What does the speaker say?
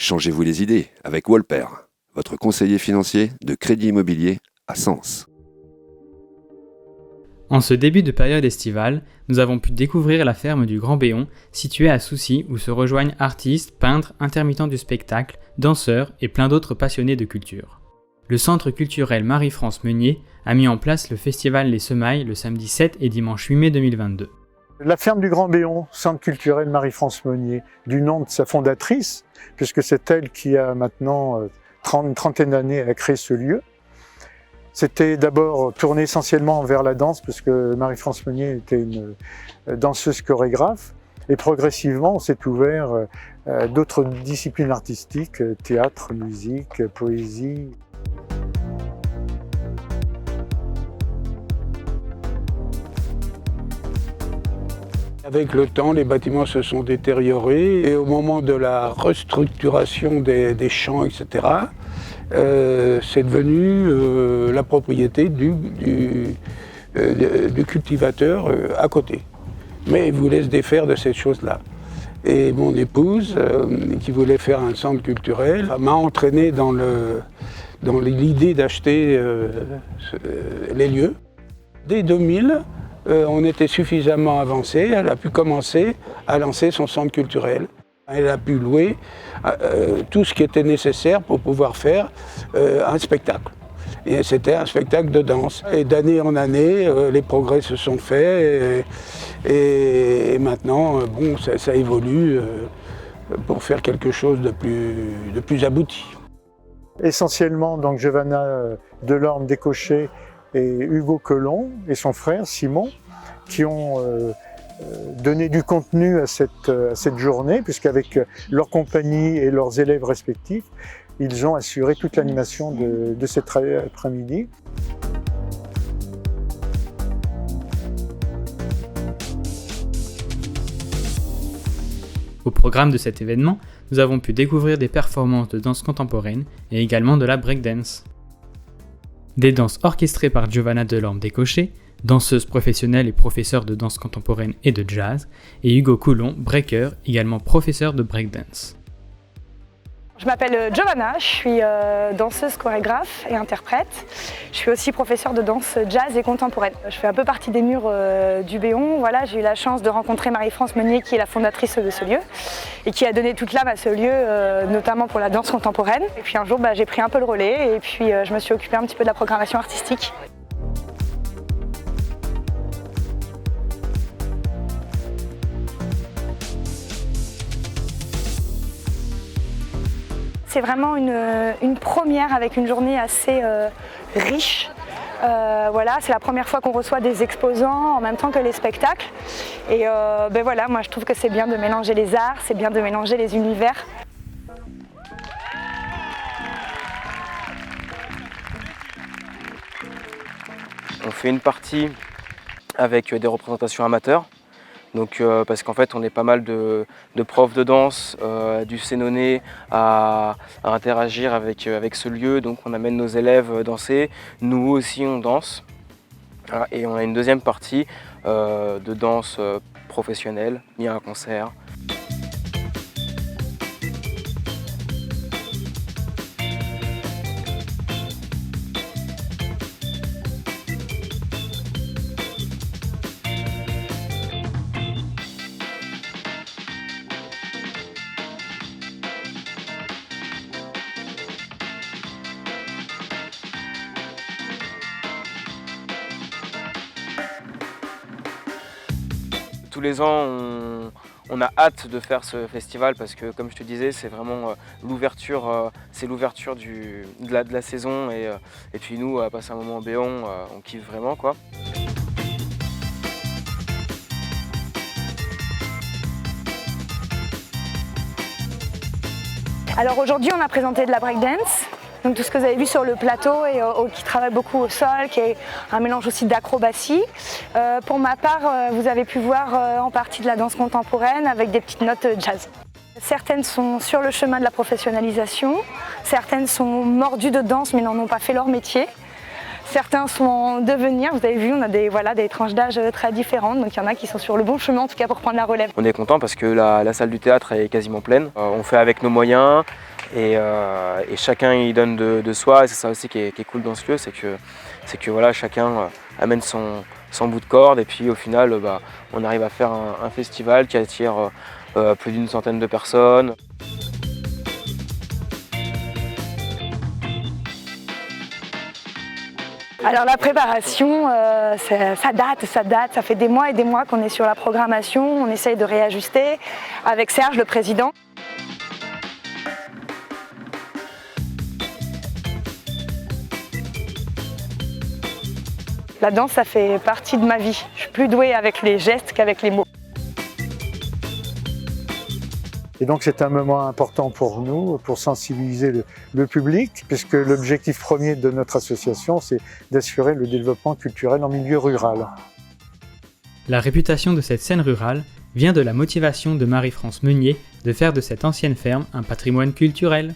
Changez-vous les idées avec Wolper, votre conseiller financier de crédit immobilier à Sens. En ce début de période estivale, nous avons pu découvrir la ferme du Grand Béon, située à Soucy, où se rejoignent artistes, peintres, intermittents du spectacle, danseurs et plein d'autres passionnés de culture. Le centre culturel Marie-France Meunier a mis en place le festival Les Semailles le samedi 7 et dimanche 8 mai 2022. La ferme du Grand Béon, centre culturel Marie-France Meunier, du nom de sa fondatrice, puisque c'est elle qui a maintenant une trentaine d'années à créer ce lieu. C'était d'abord tourné essentiellement vers la danse, parce que Marie-France Meunier était une danseuse chorégraphe. Et progressivement, on s'est ouvert à d'autres disciplines artistiques, théâtre, musique, poésie. Avec le temps, les bâtiments se sont détériorés et au moment de la restructuration des champs, etc., c'est devenu la propriété du cultivateur à côté. Mais il voulait se défaire de ces choses-là. Et mon épouse, qui voulait faire un centre culturel, m'a entraîné dans l'idée d'acheter les lieux. Dès 2000, on était suffisamment avancé, elle a pu commencer à lancer son centre culturel. Elle a pu louer tout ce qui était nécessaire pour pouvoir faire un spectacle. Et c'était un spectacle de danse. Et d'année en année, les progrès se sont faits et maintenant, bon, ça évolue pour faire quelque chose de plus abouti. Essentiellement, donc, Giovanna Delorme Descochets et Hugo Colomb et son frère Simon, qui ont donné du contenu à cette journée, puisqu'avec leur compagnie et leurs élèves respectifs, ils ont assuré toute l'animation de cet après-midi. Au programme de cet événement, nous avons pu découvrir des performances de danse contemporaine et également de la breakdance. Des danses orchestrées par Giovanna Delorme Descochets, danseuse professionnelle et professeure de danse contemporaine et de jazz, et Hugo Coulon, breaker, également professeur de breakdance. Je m'appelle Giovanna, je suis danseuse, chorégraphe et interprète. Je suis aussi professeure de danse jazz et contemporaine. Je fais un peu partie des murs du Béon. Voilà, j'ai eu la chance de rencontrer Marie-France Meunier, qui est la fondatrice de ce lieu et qui a donné toute l'âme à ce lieu, notamment pour la danse contemporaine. Et puis un jour, j'ai pris un peu le relais et puis je me suis occupée un petit peu de la programmation artistique. C'est vraiment une première avec une journée assez riche. Voilà, c'est la première fois qu'on reçoit des exposants en même temps que les spectacles. Et voilà, moi je trouve que c'est bien de mélanger les arts, c'est bien de mélanger les univers. On fait une partie avec des représentations amateurs. Donc, parce qu'en fait on est pas mal de profs de danse, du Sénonais à interagir avec ce lieu, donc on amène nos élèves danser, nous aussi on danse. Voilà, et on a une deuxième partie de danse professionnelle, il y a un concert. Tous les ans, on a hâte de faire ce festival parce que, comme je te disais, c'est vraiment l'ouverture, de la saison et puis nous, à passer un moment au Béon, on kiffe vraiment, quoi. Alors aujourd'hui, on a présenté de la breakdance. Donc tout ce que vous avez vu sur le plateau et qui travaille beaucoup au sol, qui est un mélange aussi d'acrobatie. Pour ma part, vous avez pu voir en partie de la danse contemporaine avec des petites notes jazz. Certaines sont sur le chemin de la professionnalisation, certaines sont mordues de danse mais n'en ont pas fait leur métier. Certains sont en devenir, vous avez vu, on a des tranches d'âge très différentes, donc il y en a qui sont sur le bon chemin en tout cas pour prendre la relève. On est content parce que la salle du théâtre est quasiment pleine. On fait avec nos moyens, et chacun y donne de soi, et c'est ça aussi qui est cool dans ce lieu, c'est que voilà, chacun amène son bout de corde, et puis au final on arrive à faire un festival qui attire plus d'une centaine de personnes. Alors la préparation, ça date, ça fait des mois et des mois qu'on est sur la programmation, on essaye de réajuster avec Serge, le président. La danse, ça fait partie de ma vie. Je suis plus douée avec les gestes qu'avec les mots. Et donc c'est un moment important pour nous, pour sensibiliser le public, puisque l'objectif premier de notre association, c'est d'assurer le développement culturel en milieu rural. La réputation de cette scène rurale vient de la motivation de Marie-France Meunier de faire de cette ancienne ferme un patrimoine culturel.